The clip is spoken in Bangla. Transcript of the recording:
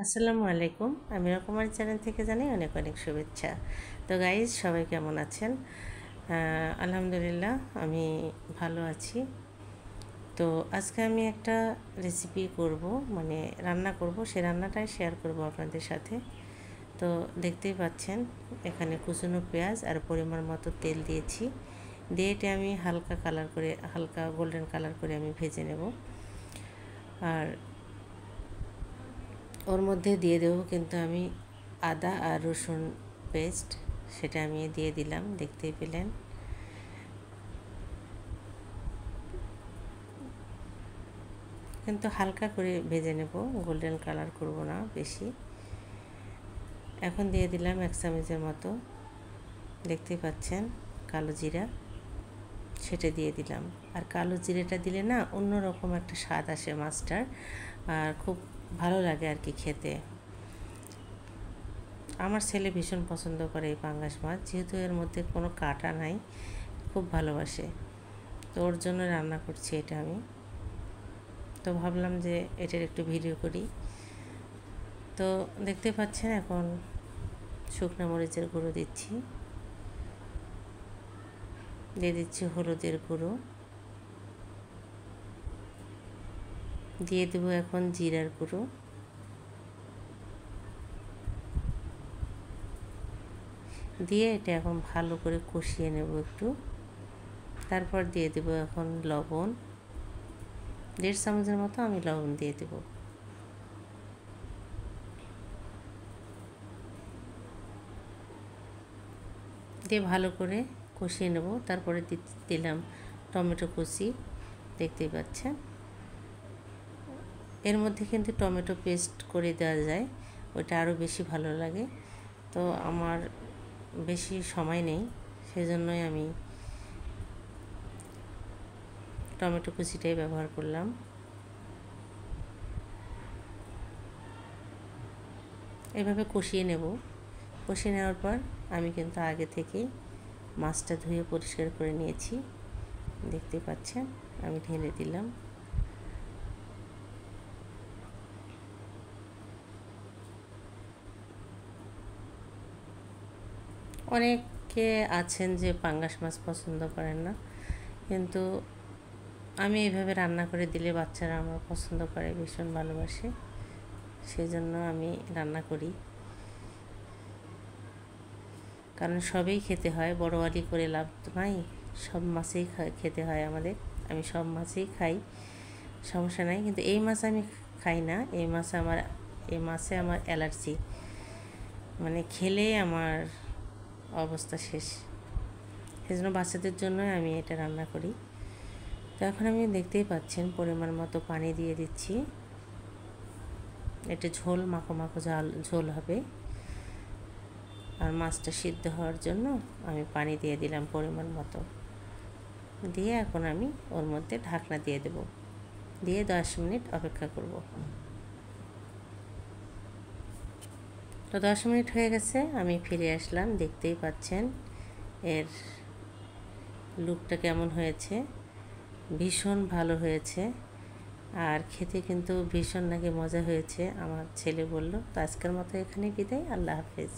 আসসালামু আলাইকুম। আমি রকমার চ্যানেল থেকে জানাই অনেক অনেক শুভেচ্ছা। তো গাইজ, সবাই কেমন আছেন? আলহামদুলিল্লাহ, আমি ভালো আছি। তো আজকে আমি একটা রেসিপি করব, মানে রান্না করব, সে রান্নাটাই শেয়ার করব আপনাদের সাথে। তো দেখতেই পাচ্ছেন, এখানে কুচনো পেঁয়াজ আর পরিমাণ মতো তেল দিয়েছি। দিয়ে এটা আমি হালকা গোল্ডেন কালার করে আমি ভেজে নেব। আর ওর মধ্যে দিয়ে দেবো কিন্তু আমি আদা আর রসুন পেস্ট, সেটা আমি দিয়ে দিলাম, দেখতেই পেলেন। কিন্তু হালকা করে ভেজে নেব, গোল্ডেন কালার করব না বেশি। এখন দিয়ে দিলাম 1 চামচের মতো, দেখতেই পাচ্ছেন, কালো জিরা, সেটা দিয়ে দিলাম। আর কালো জিরেটা দিলে না অন্যরকম একটা স্বাদ আসে মাছটার, আর খুব ভালো লাগে আর কি খেতে। আমার ছেলে ভীষণ পছন্দ করে এই পাঙ্গাস মাছ, যেহেতু এর মধ্যে কোনো কাঁটা নাই, খুব ভালোবাসে। তো ওর জন্য রান্না করছি এটা আমি। তো ভাবলাম যে এটার একটু ভিডিও করি। তো দেখতে পাচ্ছেন, এখন শুকনো মরিচের গুঁড়ো দিচ্ছি, দিয়ে দিচ্ছি হলুদের গুঁড়ো, দিয়ে দেবো এখন জিরার গুঁড়ো, দিয়ে এটা এখন ভালো করে কষিয়ে নেব একটু। তারপর দিয়ে দেবো এখন লবণ, 1.5 চামচের মতো আমি লবণ দিয়ে দেব। দিয়ে ভালো করে কষিয়ে নেব। তারপরে দিলাম টমেটো কুচি, দেখতেই পাচ্ছেন। এর মধ্যে কিন্তু টমেটো পেস্ট করে দেওয়া যায়, ওটা আরও বেশি ভালো লাগে। তো আমার বেশি সময় নেই, সেজন্যই আমি টমেটো কুচিটাই ব্যবহার করলাম। এভাবে কষিয়ে নেব। কষিয়ে নেওয়ার পর আমি কিন্তু আগে থেকেই মাছটা ধুয়ে পরিষ্কার করে নিয়েছি, দেখতে পাচ্ছেন। আমি ঢেলে দিলাম। অনেকে আছেন যে পাঙ্গাস মাছ পছন্দ করেন না, কিন্তু আমি এইভাবে রান্না করে দিলে বাচ্চারা আমার পছন্দ করে, ভীষণ ভালোবাসে, সেই জন্য আমি রান্না করি। কারণ সবেই খেতে হয়, বড়োয়ালি করে লাভ তো নাই, সব মাছেই খেতে হয় আমাদের। আমি সব মাছেই খাই, সমস্যা নাই। কিন্তু এই মাছ আমি খাই না, এই মাছে আমার অ্যালার্জি, মানে খেলেই আমার অবস্থা শেষ। সেজন্য বাচ্চাদের জন্যই আমি এটা রান্না করি। তো এখন আমি দেখতেই পাচ্ছেন পরিমাণ মতো পানি দিয়ে দিচ্ছি। এটা ঝোল, মাখো মাখো ঝোল হবে। আর মাছটা সিদ্ধ হওয়ার জন্য আমি পানি দিয়ে দিলাম পরিমাণ মতো, দিয়ে এখন আমি ওর মধ্যে ঢাকনা দিয়ে দেব, দিয়ে 10 মিনিট অপেক্ষা করব। তো 10 মিনিট হয়ে গেছে, আমি ফিরে আসলাম। দেখতেই পাচ্ছেন এর লুকটা কেমন হয়েছে, ভীষণ ভালো হয়েছে। আর খেতে কিন্তু ভীষণ নাকি মজা হয়েছে, আমার ছেলে বলল। তো আজকের মতো এখানে বিদায়, আল্লাহ হাফেজ।